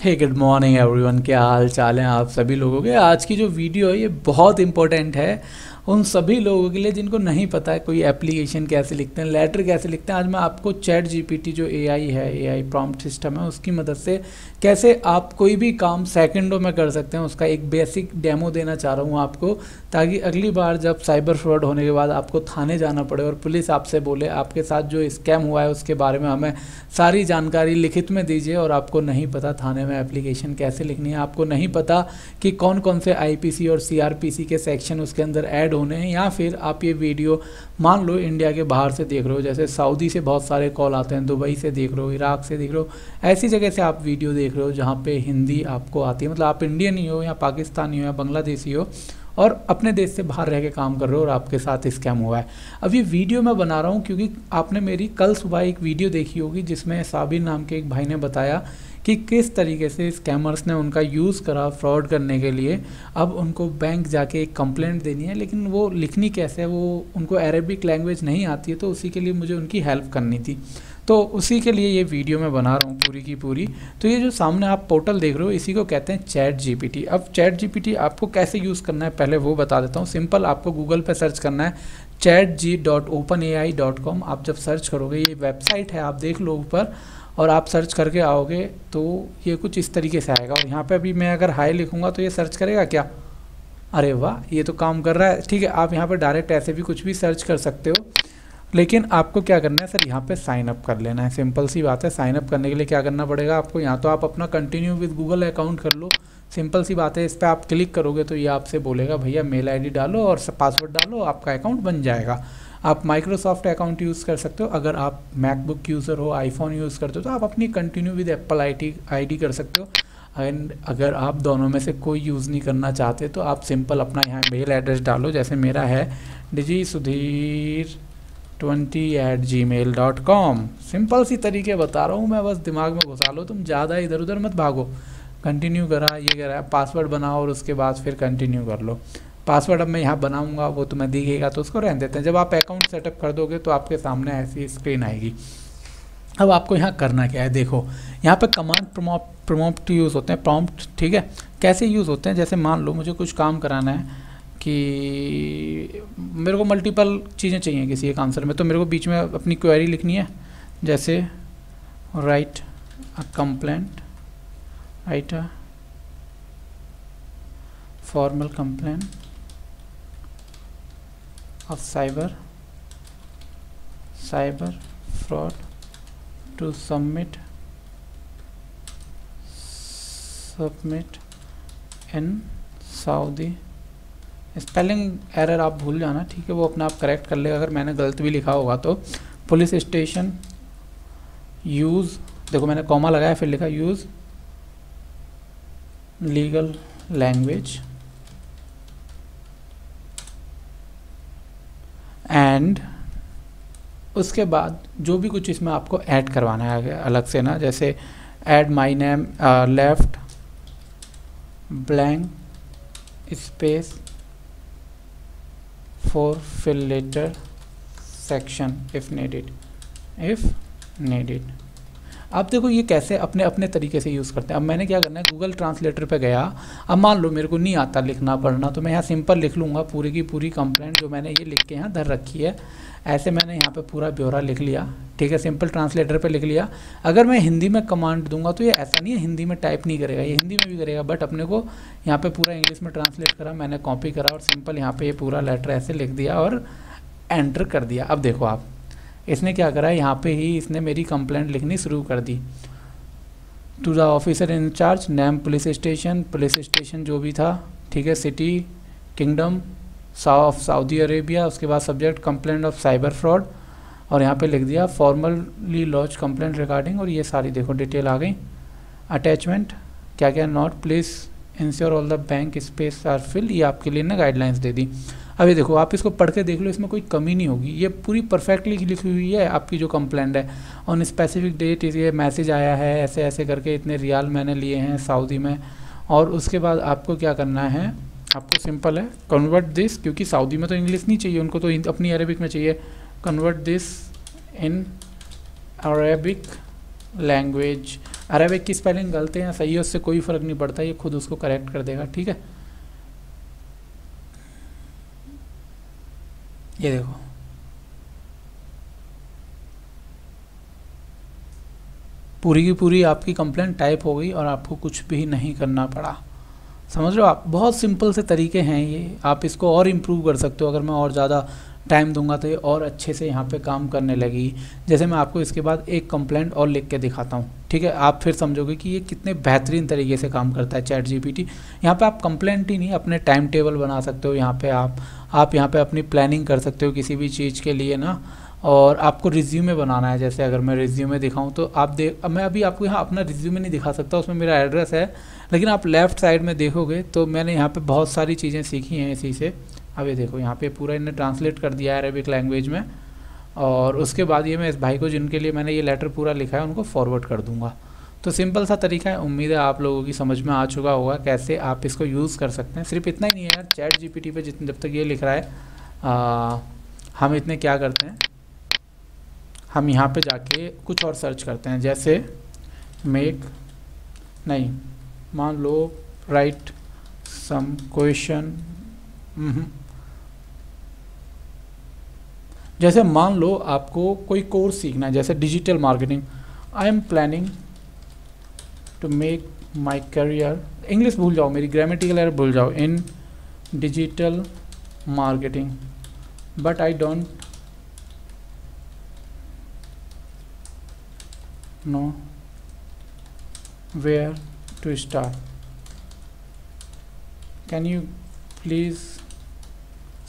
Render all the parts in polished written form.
हे good morning everyone, क्या हाल चाल है आप सभी लोगों के। आज की जो वीडियो है ये बहुत इंपॉर्टेंट है उन सभी लोगों के लिए जिनको नहीं पता है कोई एप्लीकेशन कैसे लिखते हैं, लेटर कैसे लिखते हैं। आज मैं आपको चैट जीपीटी जो एआई है, एआई प्रॉम्प्ट सिस्टम है, उसकी मदद से कैसे आप कोई भी काम सेकंडों में कर सकते हैं उसका एक बेसिक डेमो देना चाह रहा हूँ आपको, ताकि अगली बार जब साइबर फ्रॉड होने के बाद आपको थाने जाना पड़े और पुलिस आपसे बोले आपके साथ जो स्कैम हुआ है उसके बारे में हमें सारी जानकारी लिखित में दीजिए, और आपको नहीं पता थाने में एप्लीकेशन कैसे लिखनी है, आपको नहीं पता कि कौन कौन से आईपीसी और सीआरपीसी के सेक्शन उसके अंदर ऐड होने हैं, या फिर आप ये वीडियो मान लो इंडिया के बाहर से देख रहे हो, जैसे सऊदी से बहुत सारे कॉल आते हैं, दुबई से देख रहे हो, इराक से देख रहे हो, ऐसी जगह से आप वीडियो देख रहे हो जहाँ पे हिंदी आपको आती है, मतलब आप इंडियन ही हो या पाकिस्तानी हो या बांग्लादेशी हो और अपने देश से बाहर रह के काम कर रहे हो और आपके साथ स्कैम हुआ है। अब ये वीडियो मैं बना रहा हूँ क्योंकि आपने मेरी कल सुबह एक वीडियो देखी होगी जिसमें साबिर नाम के एक भाई ने बताया कि किस तरीके से स्कैमर्स ने उनका यूज़ करा फ्रॉड करने के लिए। अब उनको बैंक जाके एक कंप्लेंट देनी है, लेकिन वो लिखनी कैसे है, वो उनको अरेबिक लैंग्वेज नहीं आती है, तो उसी के लिए मुझे उनकी हेल्प करनी थी, तो उसी के लिए ये वीडियो मैं बना रहा हूँ पूरी की पूरी। तो ये जो सामने आप पोर्टल देख रहे हो इसी को कहते हैं चैट जीपीटी। अब चैट जीपीटी आपको कैसे यूज़ करना है पहले वो बता देता हूँ। सिंपल आपको गूगल पे सर्च करना है chatg.openai.com। आप जब सर्च करोगे, ये वेबसाइट है, आप देख लो ऊपर, और आप सर्च करके आओगे तो ये कुछ इस तरीके से आएगा। और यहाँ पे अभी मैं अगर हाई लिखूँगा तो ये सर्च करेगा क्या? अरे वाह, ये तो काम कर रहा है। ठीक है, आप यहाँ पर डायरेक्ट ऐसे भी कुछ भी सर्च कर सकते हो, लेकिन आपको क्या करना है सर, यहाँ पे साइन अप कर लेना है। सिंपल सी बात है। साइन अप करने के लिए क्या करना पड़ेगा आपको, यहाँ तो आप अपना कंटिन्यू विद गूगल अकाउंट कर लो, सिंपल सी बात है। इस पर आप क्लिक करोगे तो ये आपसे बोलेगा भैया मेल आईडी डालो और पासवर्ड डालो, आपका अकाउंट बन जाएगा। आप माइक्रोसॉफ्ट अकाउंट यूज़ कर सकते हो, अगर आप मैकबुक यूज़र हो, आईफोन यूज़ करते हो तो आप अपनी कंटिन्यू विद एप्पल आईडी कर सकते हो। एंड अगर आप दोनों में से कोई यूज़ नहीं करना चाहते तो आप सिंपल अपना यहाँ मेल एड्रेस डालो, जैसे मेरा है digisuधीर20@gmail.com। सिंपल सी तरीके बता रहा हूँ मैं, बस दिमाग में घुसा लो, तुम ज़्यादा इधर उधर मत भागो। कंटिन्यू करा, ये करा, पासवर्ड बनाओ और उसके बाद फिर कंटिन्यू कर लो। पासवर्ड अब मैं यहाँ बनाऊँगा, वो तुम्हें दिखेगा तो उसको रहने देते हैं। जब आप अकाउंट सेटअप कर दोगे तो आपके सामने ऐसी स्क्रीन आएगी। अब आपको यहाँ करना क्या है, देखो यहाँ पे कमांड प्रॉम्प्ट यूज़ होते हैं, प्रॉम्प्ट, ठीक है। कैसे यूज़ होते हैं, जैसे मान लो मुझे कुछ काम कराना है कि मेरे को मल्टीपल चीज़ें चाहिए किसी एक आंसर में, तो मेरे को बीच में अपनी क्वेरी लिखनी है, जैसे write a complaint, write a formal complaint of cyber fraud to submit in Saudi. Spelling error आप भूल जाना, ठीक है, वो अपने आप करेक्ट कर लेगा अगर मैंने गलत भी लिखा होगा तो। पुलिस स्टेशन यूज़, देखो मैंने कॉमा लगाया फिर लिखा यूज़ लीगल लैंग्वेज एंड उसके बाद जो भी कुछ इसमें आपको ऐड करवाना है आगे अलग से ना, जैसे add my name, left blank space for fill later section if needed। अब देखो ये कैसे अपने अपने तरीके से यूज़ करते हैं। अब मैंने क्या करना है, गूगल ट्रांसलेटर पे गया। अब मान लो मेरे को नहीं आता लिखना पढ़ना, तो मैं यहाँ सिंपल लिख लूँगा पूरी की पूरी कंप्लेंट जो मैंने ये लिख के यहाँ धर रखी है। ऐसे मैंने यहाँ पे पूरा ब्यौरा लिख लिया, ठीक है, सिंपल ट्रांसलेटर पे लिख लिया। अगर मैं हिंदी में कमांड दूंगा तो ये ऐसा नहीं है हिंदी में टाइप नहीं करेगा, ये हिंदी में भी करेगा, बट अपने को यहाँ पे पूरा इंग्लिश में ट्रांसलेट करा, मैंने कॉपी करा और सिंपल यहाँ पे ये पूरा लेटर ऐसे लिख दिया और एंटर कर दिया। अब देखो आप, इसने क्या करा, यहाँ पे ही इसने मेरी कंप्लेंट लिखनी शुरू कर दी। To the officer incharge, name police station जो भी था, ठीक है, city kingdom of Saudi Arabia, उसके बाद subject complaint of cyber fraud, और यहाँ पे लिख दिया फॉर्मली लॉन्च कंप्लेंट रिगार्डिंग, और ये सारी देखो डिटेल आ गई। अटैचमेंट क्या क्या, note please ensure all the bank space are fill, ये आपके लिए ना गाइडलाइंस दे दी। अब ये देखो आप इसको पढ़ के देख लो, इसमें कोई कमी नहीं होगी, ये पूरी परफेक्टली लिखी हुई है आपकी जो कंप्लेंट है। ऑन स्पेसिफिक डेट ये मैसेज आया है, ऐसे ऐसे करके इतने रियाल मैंने लिए हैं सऊदी में। और उसके बाद आपको क्या करना है, आपको सिंपल है कन्वर्ट दिस, क्योंकि सऊदी में तो इंग्लिश नहीं चाहिए उनको, तो अपनी अरेबिक में चाहिए। Convert this in Arabic language Arabic की स्पेलिंग गलत है या सही है उससे कोई फ़र्क नहीं पड़ता, ये खुद उसको करेक्ट कर देगा, ठीक है। ये देखो पूरी की पूरी आपकी कंप्लेंट टाइप हो गई और आपको कुछ भी नहीं करना पड़ा। समझ रहे हो आप, बहुत सिंपल से तरीके हैं ये, आप इसको और इम्प्रूव कर सकते हो। अगर मैं और ज़्यादा टाइम दूंगा तो ये और अच्छे से यहाँ पे काम करने लगी। जैसे मैं आपको इसके बाद एक कंप्लेंट और लिख के दिखाता हूँ, ठीक है, आप फिर समझोगे कि ये कितने बेहतरीन तरीके से काम करता है चैट जीपीटी। यहाँ पे आप कंप्लेंट ही नहीं, अपने टाइम टेबल बना सकते हो, यहाँ पे आप यहाँ पे अपनी प्लानिंग कर सकते हो किसी भी चीज़ के लिए ना। और आपको रिज्यूमे बनाना है, जैसे अगर मैं रिज्यूमे दिखाऊं तो आप मैं अभी आपको यहाँ अपना रिज्यूमे नहीं दिखा सकता, उसमें मेरा एड्रेस है, लेकिन आप लेफ़्ट साइड में देखोगे तो मैंने यहाँ पे बहुत सारी चीज़ें सीखी हैं इसी से। अब ये देखो यहाँ पे पूरा इन्हें ट्रांसलेट कर दिया है अरेबिक लैंग्वेज में, और उसके बाद ये मैं इस भाई को जिनके लिए मैंने ये लेटर पूरा लिखा है उनको फॉरवर्ड कर दूँगा। तो सिंपल सा तरीका है, उम्मीद है आप लोगों की समझ में आ चुका होगा कैसे आप इसको यूज़ कर सकते हैं। सिर्फ इतना ही नहीं है यार, चैट जीपीटी पे जब तक ये लिख रहा है हम इतने क्या करते हैं, हम यहाँ पे जाके कुछ और सर्च करते हैं, जैसे मान लो राइट सम क्वेश्चन, जैसे मान लो आपको कोई कोर्स सीखना है, जैसे digital marketing, I am planning to make my career, English भूल जाओ, मेरी ग्रामेटिकल एरर भूल जाओ, in digital marketing, but I don't know where to start, can you please,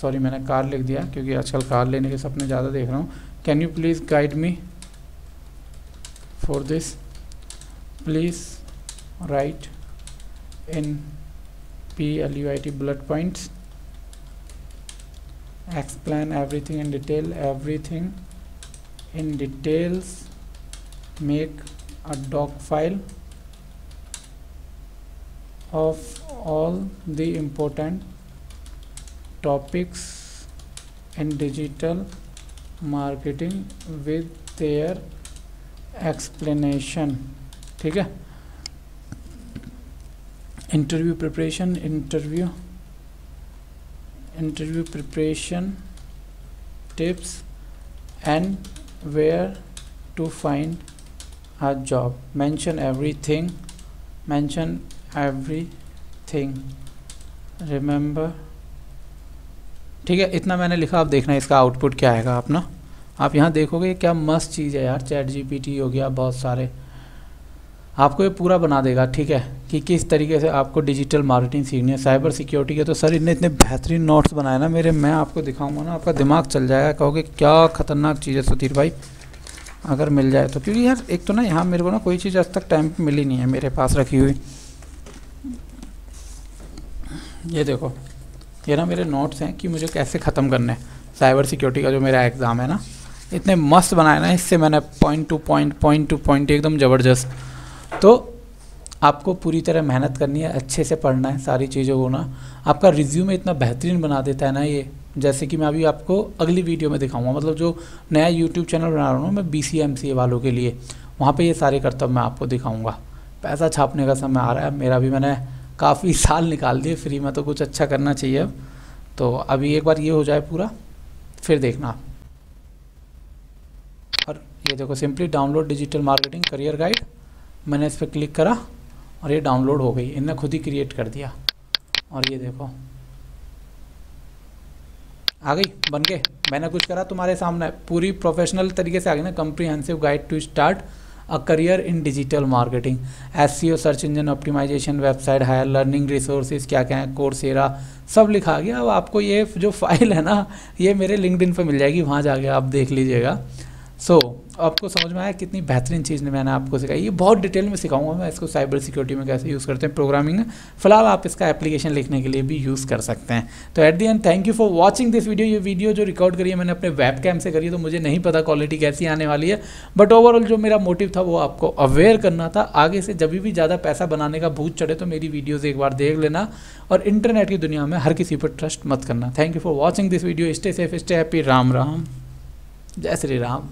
sorry मैंने कार लिख दिया क्योंकि आजकल कार लेने के सपने ज़्यादा देख रहा हूँ, can you please guide me for this, please write in PLUIT bullet points, explain everything in detail, everything in details, make a doc file of all the important topics in digital marketing with their explanation, ठीक है। Interview preparation, interview preparation tips and where to find a job, mention everything, remember, ठीक है। इतना मैंने लिखा, आप देखना इसका आउटपुट क्या आएगा अपना, आप यहाँ देखोगे क्या मस्त चीज़ है यार, चैट जीपीटी हो गया, बहुत सारे आपको ये पूरा बना देगा, ठीक है, कि किस तरीके से आपको डिजिटल मार्केटिंग सीखनी है, साइबर सिक्योरिटी के। तो सर इतने इतने बेहतरीन नोट्स बनाए ना मेरे, मैं आपको दिखाऊंगा ना, आपका दिमाग चल जाएगा, कहोगे क्या खतरनाक चीज़ है सुधीर भाई, अगर मिल जाए तो। क्योंकि यार एक तो ना यहाँ मेरे को ना कोई चीज़ आज तक टाइम पे मिली नहीं है मेरे पास रखी हुई। ये देखो, ये ना मेरे नोट्स हैं कि मुझे कैसे ख़त्म करने हैं साइबर सिक्योरिटी का जो मेरा एग्ज़ाम है ना, इतने मस्त बनाए ना, इससे मैंने पॉइंट टू पॉइंट एकदम ज़बरदस्त। तो आपको पूरी तरह मेहनत करनी है, अच्छे से पढ़ना है सारी चीज़ों को ना। आपका रिज्यूमे इतना बेहतरीन बना देता है ना ये, जैसे कि मैं अभी आपको अगली वीडियो में दिखाऊंगा, मतलब जो नया यूट्यूब चैनल बना रहा हूँ मैं BCA-MCA वालों के लिए, वहाँ पे ये सारे करतब मैं आपको दिखाऊंगा। पैसा छापने का समय आ रहा है, मेरा भी मैंने काफ़ी साल निकाल दिए फ्री में, तो कुछ अच्छा करना चाहिए अब। तो अभी एक बार ये हो जाए पूरा, फिर देखना। और ये देखो, simply download digital marketing career guide, मैंने इस पर क्लिक करा और ये डाउनलोड हो गई, इनने खुद ही क्रिएट कर दिया। और ये देखो आ गई, बन गए, मैंने कुछ करा तुम्हारे सामने, पूरी प्रोफेशनल तरीके से आ गई ना। Comprehensive guide to start a career in digital marketing, SEO, search engine optimization, website higher, learning resources क्या क्या है, कोर्सेरा, सब लिखा आ गया। अब आपको ये जो फाइल है ना, ये मेरे लिंक्डइन पे मिल जाएगी, वहाँ जाके आप देख लीजिएगा। सो आपको समझ में आया कितनी बेहतरीन चीज़ ने मैंने आपको सिखाई। ये बहुत डिटेल में सिखाऊंगा मैं इसको, साइबर सिक्योरिटी में कैसे यूज़ करते हैं, प्रोग्रामिंग में। फिलहाल आप इसका एप्लीकेशन लिखने के लिए भी यूज़ कर सकते हैं। तो at the end thank you for watching this video. ये वीडियो जो रिकॉर्ड करी है मैंने अपने वेब कैम से करी है, तो मुझे नहीं पता क्वालिटी कैसी आने वाली है, बट ओवरऑल जो मेरा मोटिव था वो आपको अवेयर करना था। आगे से जब भी ज़्यादा पैसा बनाने का भूत चढ़े तो मेरी वीडियोज़ एक बार देख लेना, और इंटरनेट की दुनिया में हर किसी पर ट्रस्ट मत करना। Thank you for watching this video. Stay safe, stay happy. Ram Ram, जय श्री राम।